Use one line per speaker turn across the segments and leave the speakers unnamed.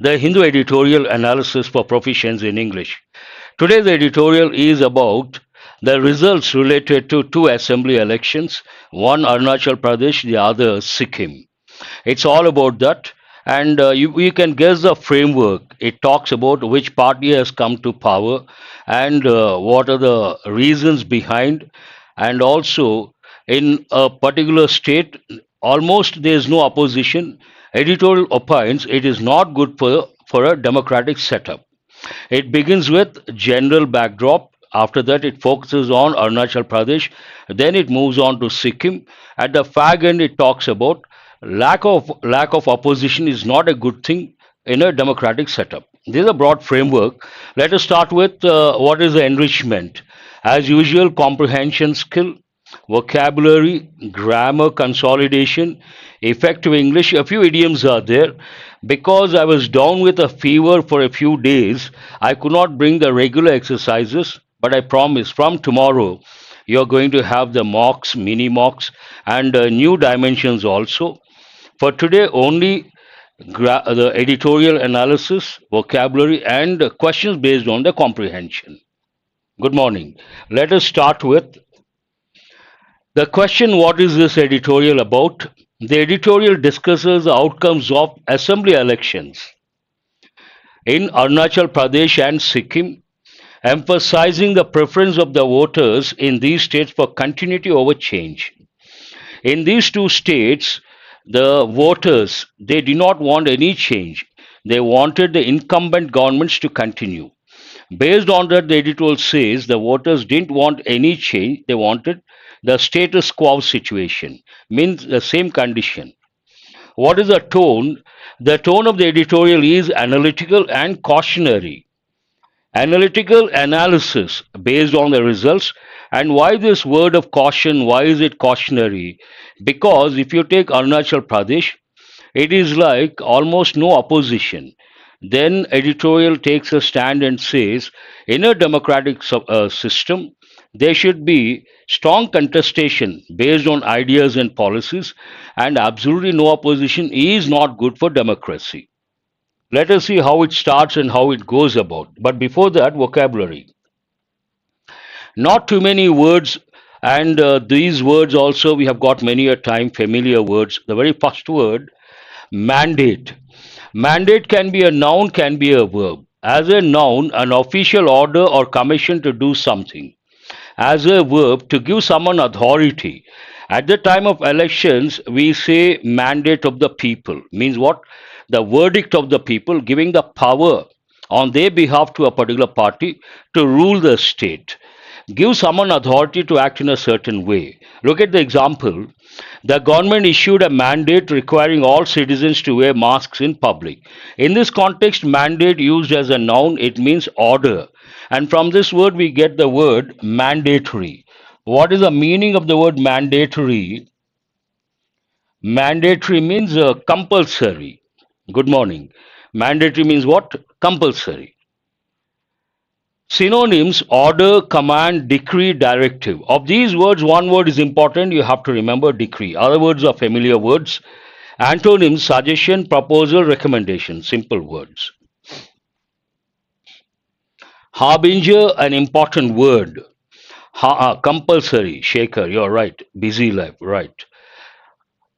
the Hindu Editorial Analysis for Proficiency in English. Today's editorial is about the results related to two assembly elections, one Arunachal Pradesh, the other Sikkim. It's all about that. And you can guess the framework. It talks about which party has come to power and what are the reasons behind. And also, in a particular state, almost there is no opposition. Editorial opines it is not good for a democratic setup. It begins with general backdrop. After that, it focuses on Arunachal Pradesh. Then it moves on to Sikkim. At the fag end, it talks about lack of opposition is not a good thing in a democratic setup. This is a broad framework. Let us start with what is the enrichment. As usual, comprehension skill, vocabulary, grammar consolidation, effective English. A few idioms are there. Because I was down with a fever for a few days, I could not bring the regular exercises, but I promise from tomorrow you're going to have the mocks, mini mocks, and new dimensions also. For today, only the editorial analysis, vocabulary, and questions based on the comprehension. Good morning. Let us start with the question: what is this editorial about? The editorial discusses the outcomes of assembly elections in Arunachal Pradesh and Sikkim, emphasizing the preference of the voters in these states for continuity over change. In these two states, the voters they did not want any change. They wanted the incumbent governments to continue. Based on that, the editorial says the voters didn't want any change. They wanted the status quo situation, means the same condition. What is the tone? The tone of the editorial is analytical and cautionary. Analytical analysis based on the results. And why this word of caution? Why is it cautionary? Because if you take Arunachal Pradesh, it is like almost no opposition. Then editorial takes a stand and says, in a democratic system, there should be strong contestation based on ideas and policies, and absolutely no opposition is not good for democracy. Let us see how it starts and how it goes about. But before that, vocabulary. Not too many words, and these words also we have got many a time familiar words. The very first word, mandate. Mandate can be a noun, can be a verb. As a noun, an official order or commission to do something. As a verb, to give someone authority. At the time of elections, we say mandate of the people. Means what? The verdict of the people giving the power on their behalf to a particular party to rule the state. Give someone authority to act in a certain way. Look at the example. The government issued a mandate requiring all citizens to wear masks in public. In this context, mandate used as a noun, it means order. And from this word, we get the word mandatory. What is the meaning of the word mandatory? Mandatory means compulsory. Good morning. Mandatory means what? Compulsory. Synonyms: order, command, decree, directive. Of these words, one word is important. You have to remember decree. Other words are familiar words. Antonyms: suggestion, proposal, recommendation. Simple words. Harbinger, an important word. Compulsory. Shaker, you're right. Busy life, right.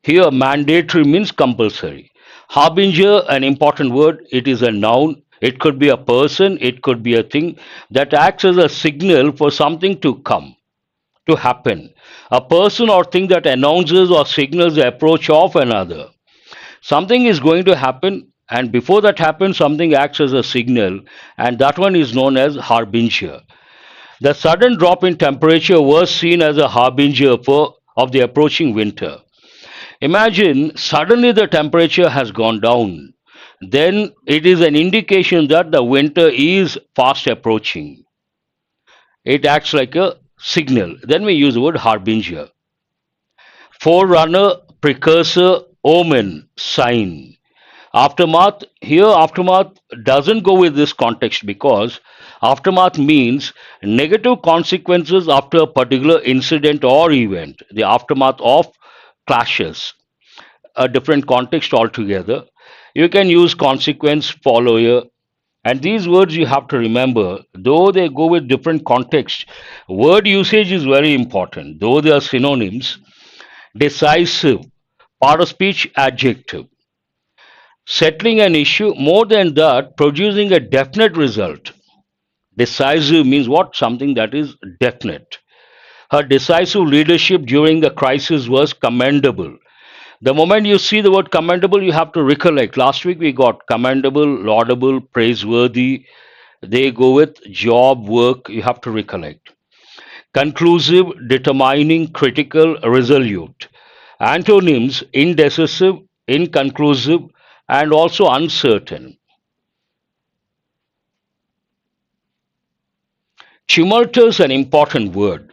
Here, mandatory means compulsory. Harbinger, an important word. It is a noun. It could be a person, it could be a thing that acts as a signal for something to come, to happen. A person or thing that announces or signals the approach of another. Something is going to happen, and before that happens, something acts as a signal, and that one is known as harbinger. The sudden drop in temperature was seen as a harbinger of the approaching winter. Imagine suddenly the temperature has gone down, then it is an indication that the winter is fast approaching. It acts like a signal. Then we use the word harbinger. Forerunner, precursor, omen, sign. Aftermath, here aftermath doesn't go with this context because aftermath means negative consequences after a particular incident or event, the aftermath of clashes, a different context altogether. You can use consequence, follower, and these words you have to remember, though they go with different context, word usage is very important. Though they are synonyms, decisive, part of speech, adjective. Settling an issue, more than that, producing a definite result. Decisive means what? Something that is definite. Her decisive leadership during the crisis was commendable. The moment you see the word commendable, you have to recollect. Last week we got commendable, laudable, praiseworthy. They go with job, work, you have to recollect. Conclusive, determining, critical, resolute. Antonyms, indecisive, inconclusive, and also uncertain. Tumultuous, an important word.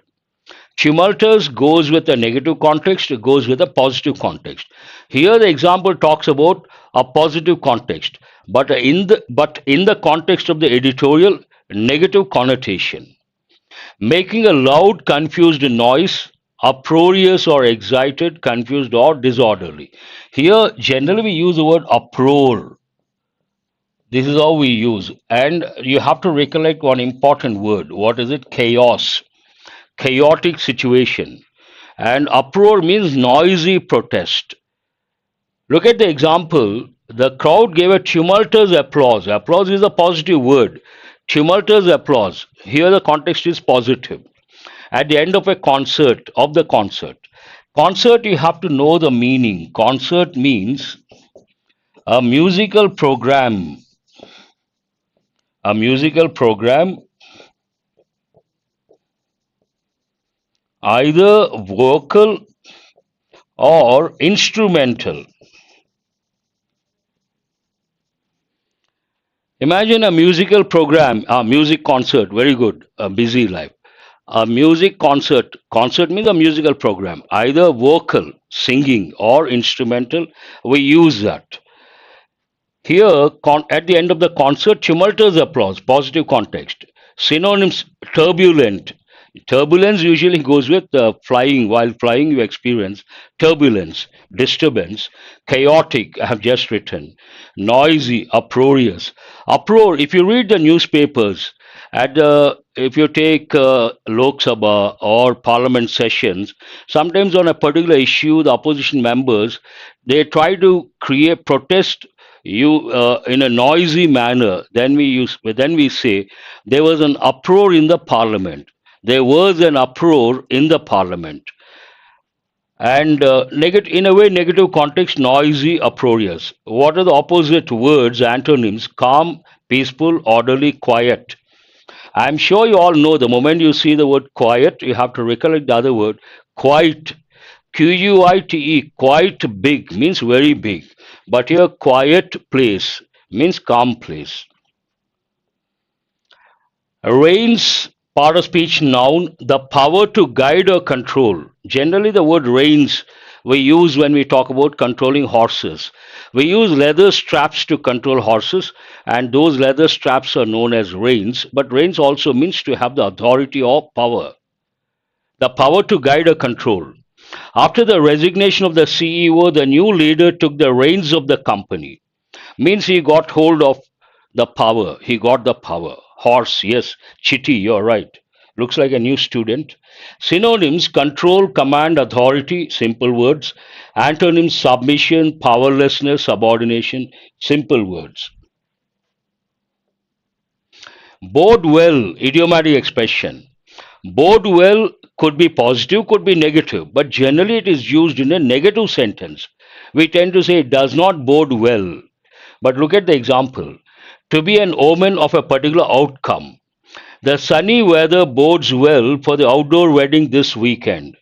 Tumultuous goes with a negative context, it goes with a positive context. Here the example talks about a positive context, but in the context of the editorial, negative connotation. Making a loud, confused noise, uproarious or excited, confused or disorderly. Here, generally, we use the word uproar. This is how we use. And you have to recollect one important word. What is it? Chaos. Chaotic situation. And uproar means noisy protest. Look at the example. The crowd gave a tumultuous applause. Applause is a positive word. Tumultuous applause. Here the context is positive. At the end of a concert, of the concert. Concert, you have to know the meaning. Concert means a musical program. A musical program, either vocal or instrumental. Imagine a musical program, a music concert, very good, a busy life. A music concert, concert means a musical program, either vocal, singing, or instrumental. We use that. Here, at the end of the concert, tumultuous applause, positive context. Synonyms, turbulent. Turbulence usually goes with flying. While flying, you experience turbulence, disturbance, chaotic, I have just written, noisy, uproarious. Uproar, if you read the newspapers, if you take Lok Sabha or parliament sessions, sometimes on a particular issue, the opposition members, they try to create protest you in a noisy manner. Then we say there was an uproar in the parliament. There was an uproar in the parliament. And in a way, negative context, noisy, uproarious. What are the opposite words, antonyms? Calm, peaceful, orderly, quiet. I'm sure you all know the moment you see the word quiet, you have to recollect the other word, quite. Quite, quite big means very big. But here, quiet place means calm place. Reins, part of speech noun, the power to guide or control. Generally, the word reins we use when we talk about controlling horses. We use leather straps to control horses, and those leather straps are known as reins. But reins also means to have the authority or power, the power to guide or control. After the resignation of the CEO, the new leader took the reins of the company. Means he got hold of the power. He got the power. Horse, yes. Chitty, you're right. Looks like a new student. Synonyms, control, command, authority, simple words. Antonyms, submission, powerlessness, subordination, simple words. Bode well, idiomatic expression. Bode well could be positive, could be negative, but generally it is used in a negative sentence. We tend to say it does not bode well. But look at the example. To be an omen of a particular outcome. The sunny weather bodes well for the outdoor wedding this weekend.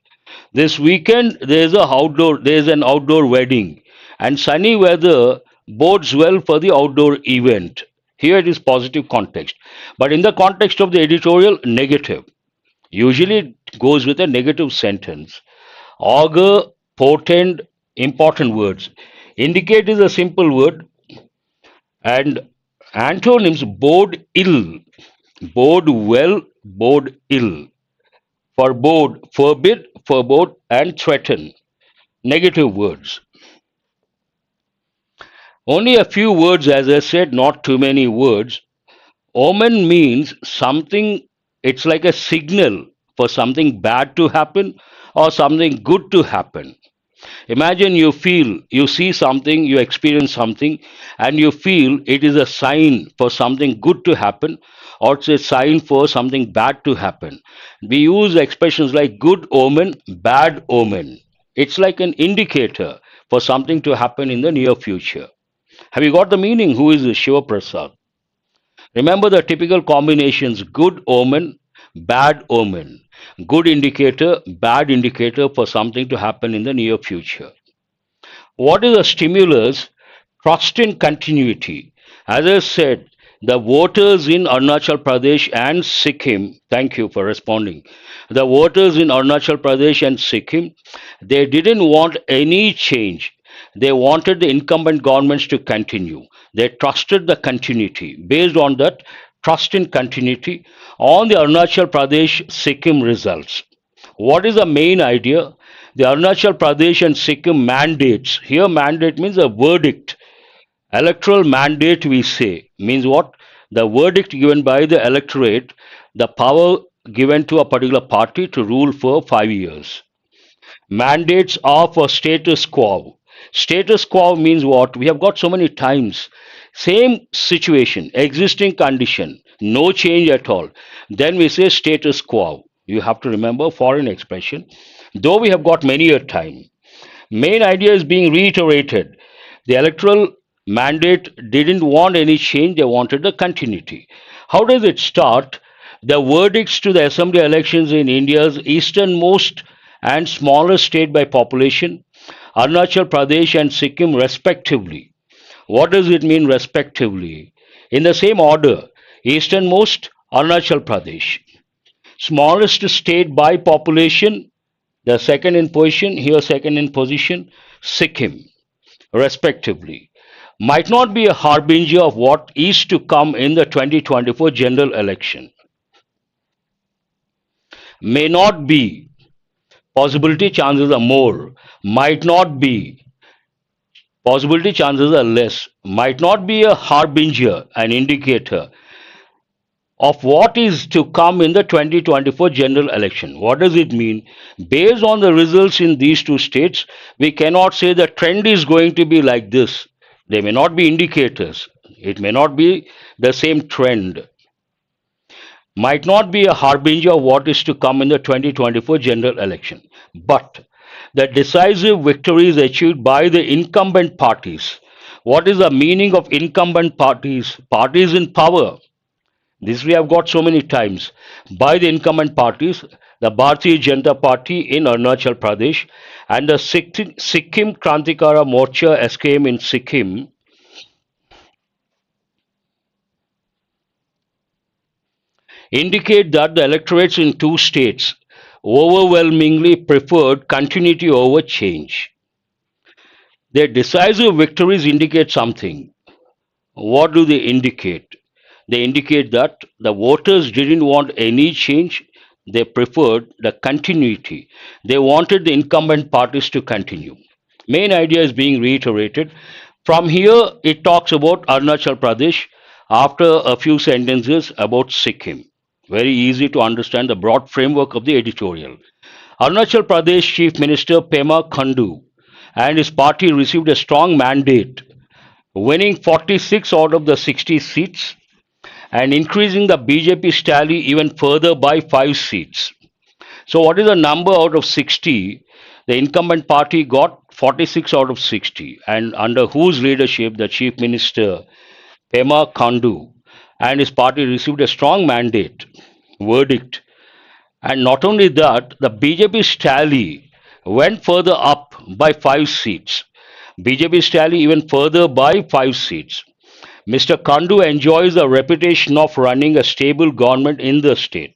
This weekend there is an outdoor wedding, and sunny weather bodes well for the outdoor event. Here it is positive context. But in the context of the editorial, negative. Usually it goes with a negative sentence. Augur, portend, important words. Indicate is a simple word, and antonyms, bode ill, bode well, bode ill. Forebode, forbid, forebode, and threaten. Negative words. Only a few words, as I said, not too many words. Omen means something, it's like a signal for something bad to happen or something good to happen. Imagine you feel, you see something, you experience something, and you feel it is a sign for something good to happen or it's a sign for something bad to happen. We use expressions like good omen, bad omen. It's like an indicator for something to happen in the near future. Have you got the meaning? Who is Shiva Prasad? Remember the typical combinations good omen, bad omen. Good indicator, bad indicator for something to happen in the near future. What is a stimulus? Trust in continuity. As I said, the voters in Arunachal Pradesh and Sikkim, thank you for responding. The voters in Arunachal Pradesh and Sikkim, they didn't want any change. They wanted the incumbent governments to continue. They trusted the continuity. Based on that trust in continuity, on the Arunachal Pradesh Sikkim results. What is the main idea? The Arunachal Pradesh and Sikkim mandates. Here, mandate means a verdict. Electoral mandate, we say, means what? The verdict given by the electorate, the power given to a particular party to rule for 5 years. Mandates are for status quo. Status quo means what? We have got so many times. Same situation, existing condition, no change at all. Then we say status quo. You have to remember foreign expression. Though we have got many a time. Main idea is being reiterated. The electoral mandate didn't want any change, they wanted the continuity. How does it start? The verdicts to the assembly elections in India's easternmost and smallest state by population, Arunachal Pradesh and Sikkim, respectively. What does it mean, respectively? In the same order, easternmost, Arunachal Pradesh. Smallest state by population, the second in position, here second in position, Sikkim, respectively. Might not be a harbinger of what is to come in the 2024 general election. May not be, possibility chances are more. Might not be, possibility chances are less. Might not be a harbinger, an indicator of what is to come in the 2024 general election. What does it mean? Based on the results in these two states, we cannot say the trend is going to be like this. They may not be indicators. It may not be the same trend. Might not be a harbinger of what is to come in the 2024 general election. But the decisive victory is achieved by the incumbent parties. What is the meaning of incumbent parties? Parties in power. This we have got so many times. By the incumbent parties, the Bharatiya Janata Party in Arunachal Pradesh and the Sikkim Krantikara Morcha SKM in Sikkim indicate that the electorates in two states overwhelmingly preferred continuity over change. Their decisive victories indicate something. What do they indicate? They indicate that the voters didn't want any change, they preferred the continuity. They wanted the incumbent parties to continue. Main idea is being reiterated. From here, it talks about Arunachal Pradesh after a few sentences about Sikkim. Very easy to understand the broad framework of the editorial. Arunachal Pradesh Chief Minister Pema Khandu and his party received a strong mandate, winning 46 out of the 60 seats and increasing the BJP's tally even further by 5 seats. So, what is the number out of 60? The incumbent party got 46 out of 60, and under whose leadership the Chief Minister Pema Khandu and his party received a strong mandate, verdict. And not only that, the BJP's tally went further up by 5 seats. BJP's tally even further by 5 seats. Mr. Khandu enjoys the reputation of running a stable government in the state.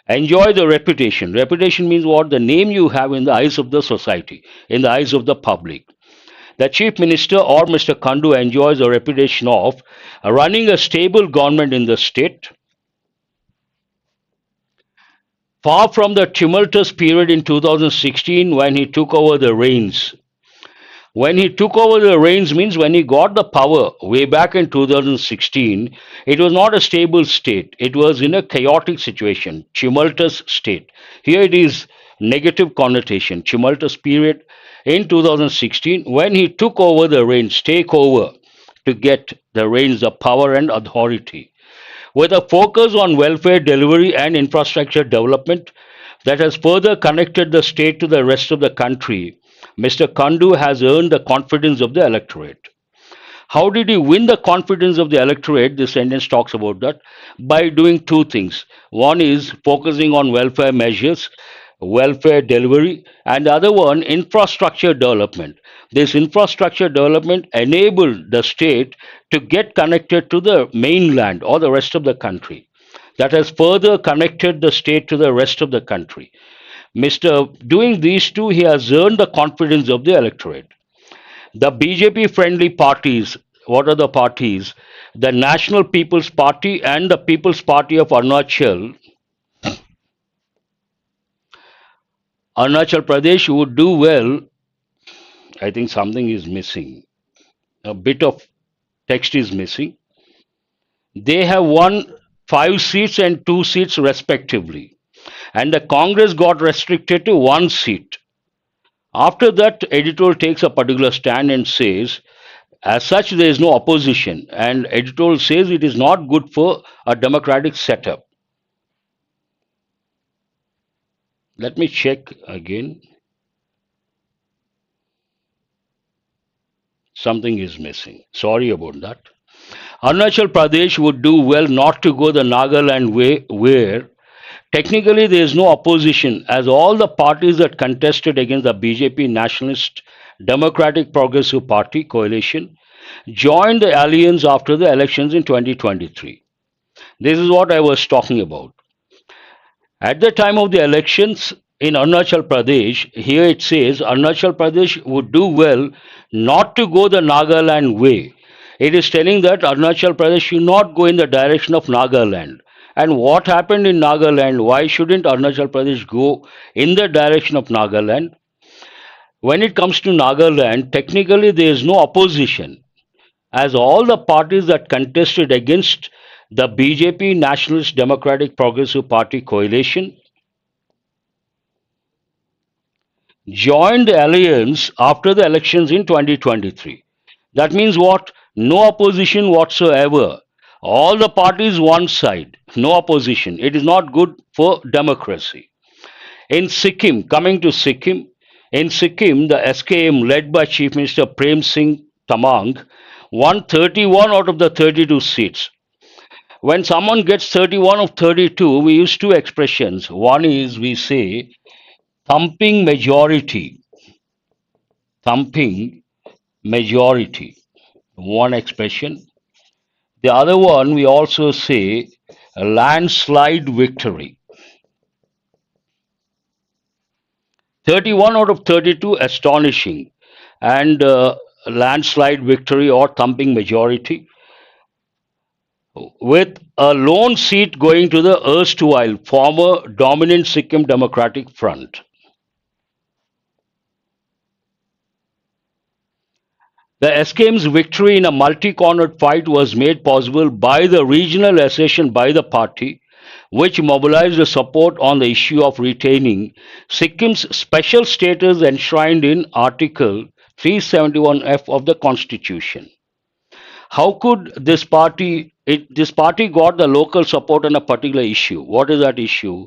Enjoy the reputation. Reputation means what? The name you have in the eyes of the society, in the eyes of the public. The Chief Minister or Mr. Khandu enjoys a reputation of running a stable government in the state. Far from the tumultuous period in 2016 when he took over the reins, When he took over the reins means when he got the power way back in 2016, it was not a stable state. It was in a chaotic situation, tumultuous state. Here it is negative connotation, tumultuous period in 2016 when he took over the reins, take over to get the reins of power and authority with a focus on welfare delivery and infrastructure development that has further connected the state to the rest of the country. Mr. Kandu has earned the confidence of the electorate. How did he win the confidence of the electorate? This sentence talks about that by doing two things. One is focusing on welfare measures, welfare delivery, and the other one, infrastructure development. This infrastructure development enabled the state to get connected to the mainland or the rest of the country. That has further connected the state to the rest of the country. Mr. Doing these two, he has earned the confidence of the electorate. The BJP friendly parties, what are the parties? The National People's Party and the People's Party of Arunachal Pradesh would do well. I think something is missing. A bit of text is missing. They have won 5 seats and 2 seats respectively. And the Congress got restricted to 1 seat. After that, editorial takes a particular stand and says, as such, there is no opposition. And editorial says it is not good for a democratic setup. Let me check again. Something is missing. Sorry about that. Arunachal Pradesh would do well not to go the Nagaland way, where technically there is no opposition, as all the parties that contested against the BJP Nationalist Democratic Progressive Party coalition joined the alliance after the elections in 2023. This is what I was talking about. At the time of the elections in Arunachal Pradesh, here it says Arunachal Pradesh would do well not to go the Nagaland way. It is telling that Arunachal Pradesh should not go in the direction of Nagaland. And what happened in Nagaland? Why shouldn't Arunachal Pradesh go in the direction of Nagaland? When it comes to Nagaland, technically there is no opposition, as all the parties that contested against the BJP Nationalist Democratic Progressive Party coalition joined the alliance after the elections in 2023. That means what? No opposition whatsoever. All the parties one side, no opposition. It is not good for democracy. In Sikkim, coming to Sikkim, in Sikkim, the SKM led by Chief Minister Prem Singh Tamang won 31 out of the 32 seats. When someone gets 31 of 32, we use two expressions. One is we say thumping majority. Thumping majority. One expression. The other one we also say a landslide victory. 31 out of 32, astonishing. And landslide victory or thumping majority, with a lone seat going to the erstwhile former dominant Sikkim Democratic Front. The SKM's victory in a multi-cornered fight was made possible by the regional accession by the party, which mobilized the support on the issue of retaining Sikkim's special status enshrined in Article 371F of the Constitution. How could this party, this party got the local support on a particular issue? What is that issue?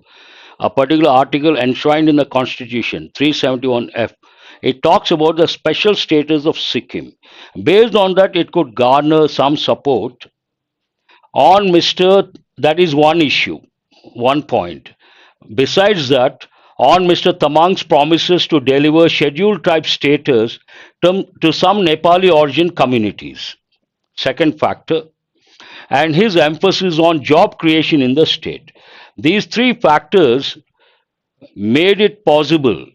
A particular article enshrined in the Constitution, 371F. It talks about the special status of Sikkim. Based on that, it could garner some support on that is one issue, one point. Besides that, on Mr. Tamang's promises to deliver scheduled tribe status to some Nepali origin communities. Second factor, and his emphasis on job creation in the state. These three factors made it possible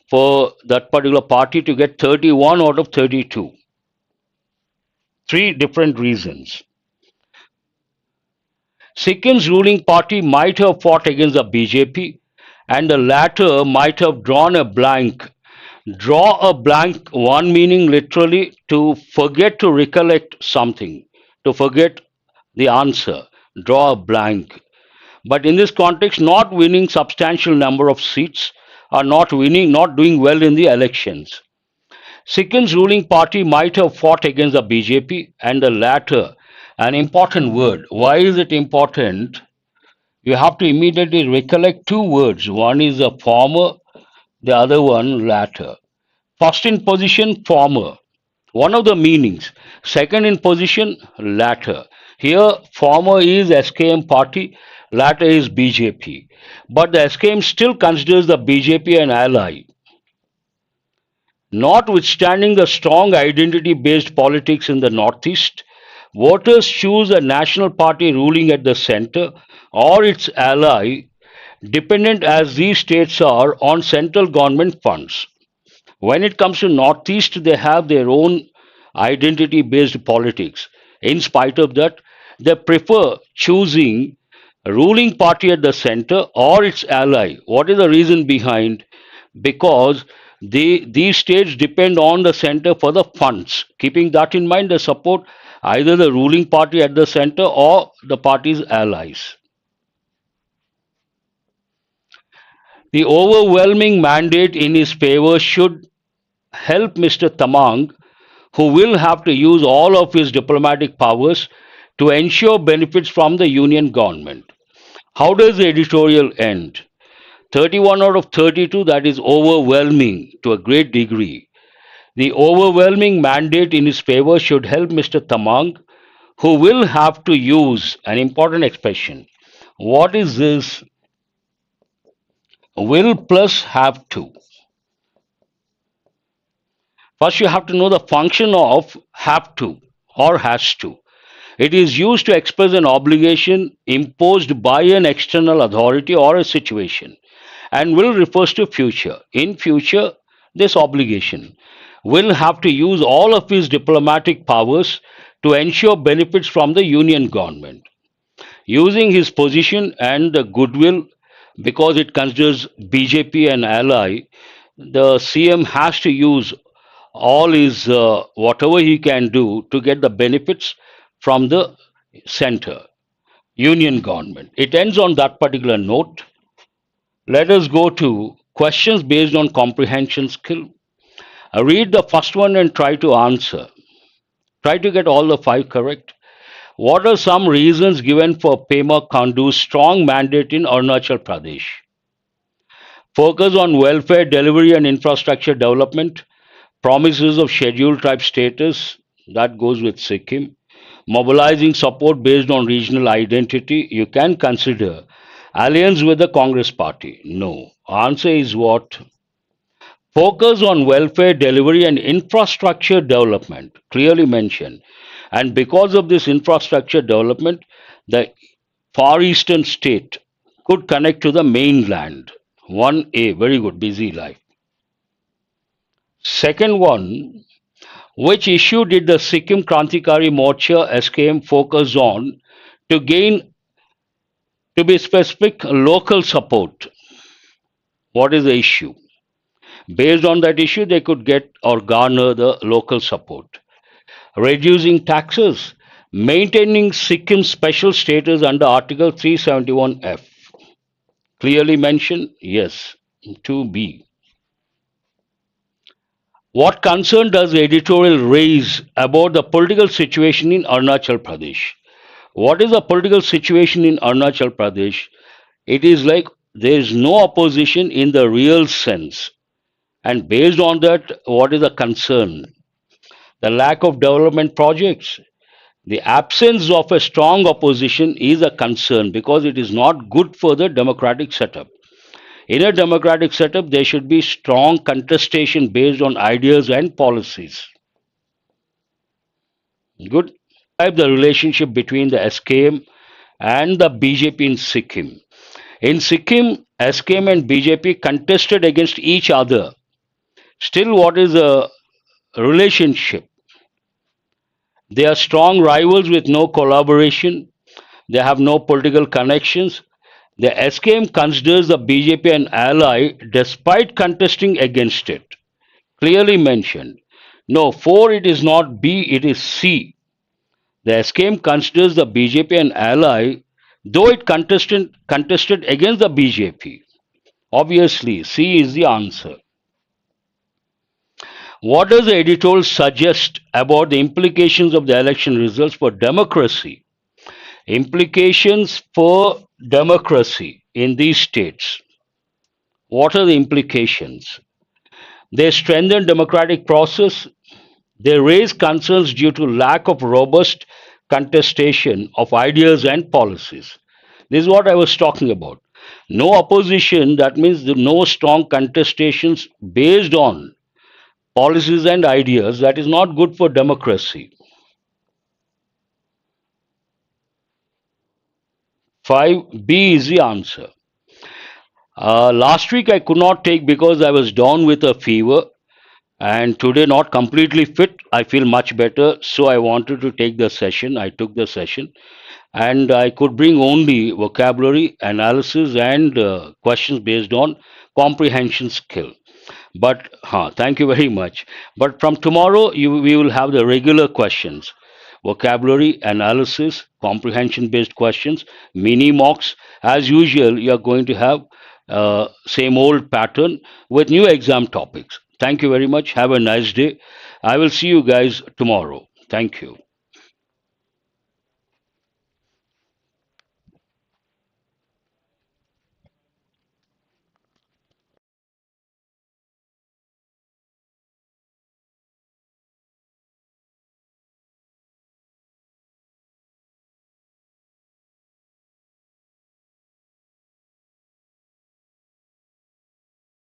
for that particular party to get 31 out of 32. Three different reasons. Sikkim's ruling party might have fought against the BJP, and the latter might have drawn a blank Draw a blank, one meaning literally to forget to recollect something, to forget the answer. Draw a blank. But in this context, not winning substantial number of seats or not winning, not doing well in the elections. Sikkim's ruling party might have fought against the BJP and the latter, an important word. Why is it important? You have to immediately recollect two words. One is a former, the other one latter. First in position, former. One of the meanings. Second in position, latter. Here, former is SKM party, latter is BJP. But the SKM still considers the BJP an ally. Notwithstanding the strong identity based politics in the Northeast, voters choose a national party ruling at the center or its ally, dependent as these states are on central government funds. When it comes to Northeast, they have their own identity based politics. In spite of that, they prefer choosing a ruling party at the center or its ally. What is the reason behind? Because these states depend on the center for the funds. Keeping that in mind, they support either the ruling party at the center or the party's allies. The overwhelming mandate in his favor should help Mr. Tamang, who will have to use all of his diplomatic powers to ensure benefits from the union government. How does the editorial end? 31 out of 32, that is overwhelming to a great degree. The overwhelming mandate in his favor should help Mr. Tamang, who will have to use an important expression. What is this? Will plus have to. First, you have to know the function of have to or has to. It is used to express an obligation imposed by an external authority or a situation, and will refers to future. In future, this obligation will have to use all of his diplomatic powers to ensure benefits from the union government. Using his position and the goodwill, because it considers BJP an ally, the CM has to use all his whatever he can do to get the benefits from the center, union government. It ends on that particular note. Let us go to questions based on comprehension skill. Read the first one and try to answer. Try to get all the five correct. What are some reasons given for Pema Khandu's strong mandate in Arunachal Pradesh? Focus on welfare delivery and infrastructure development. Promises of scheduled tribe status, that goes with Sikkim. Mobilizing support based on regional identity, you can consider alliance with the Congress party. No. Answer is what? Focus on welfare delivery and infrastructure development, clearly mentioned. And because of this infrastructure development, the far eastern state could connect to the mainland. 1A, very good, busy life. Second one, which issue did the Sikkim Krantikari Morcha SKM focus on to gain, to be specific, local support? What is the issue? Based on that issue, they could get or garner the local support. Reducing taxes, maintaining Sikkim's special status under Article 371F. Clearly mentioned? Yes. 2B. What concern does the editorial raise about the political situation in Arunachal Pradesh? What is the political situation in Arunachal Pradesh? It is like there is no opposition in the real sense. And based on that, what is the concern? The lack of development projects. The absence of a strong opposition is a concern because it is not good for the democratic setup. In a democratic setup, there should be strong contestation based on ideas and policies. Good. Describe the relationship between the SKM and the BJP in Sikkim. In Sikkim, SKM and BJP contested against each other. Still, what is the relationship? They are strong rivals with no collaboration. They have no political connections. The SKM considers the BJP an ally despite contesting against it. clearly mentioned. No, 4 it is not B, it is C. The scheme considers the BJP an ally, though it contested against the BJP. Obviously, C is the answer. What does the editorial suggest about the implications of the election results for democracy? Implications for democracy in these states. What are the implications? They strengthen democratic process. They raise concerns due to lack of robust contestation of ideas and policies. This is what I was talking about. No opposition, that means no strong contestations based on policies and ideas. That is not good for democracy. 5B is the answer. Last week I could not take because I was down with a fever, and today not completely fit. I feel much better, so I wanted to take the session. I took the session, and I could bring only vocabulary analysis and questions based on comprehension skill. But thank you very much. But from tomorrow, we will have the regular questions, vocabulary analysis, comprehension based questions, mini mocks. As usual, you are going to have same old pattern with new exam topics. Thank you very much. Have a nice day. I will see you guys tomorrow. Thank you.